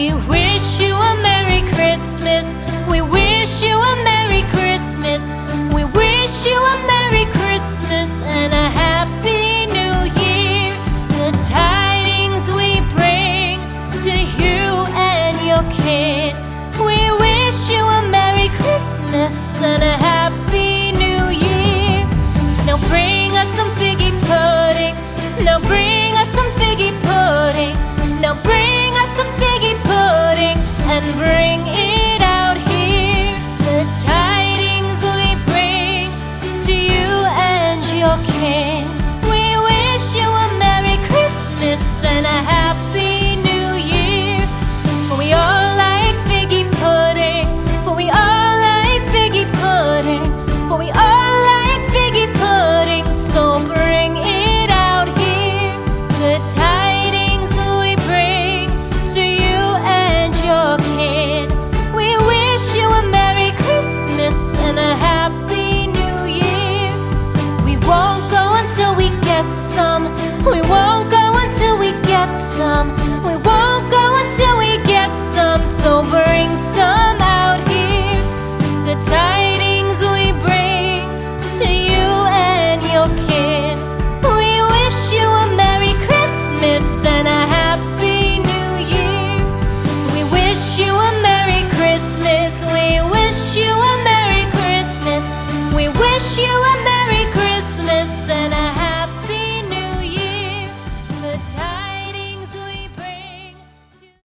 We wish you a Merry Christmas. We wish you a Merry Christmas. We wish you a Merry Christmas and a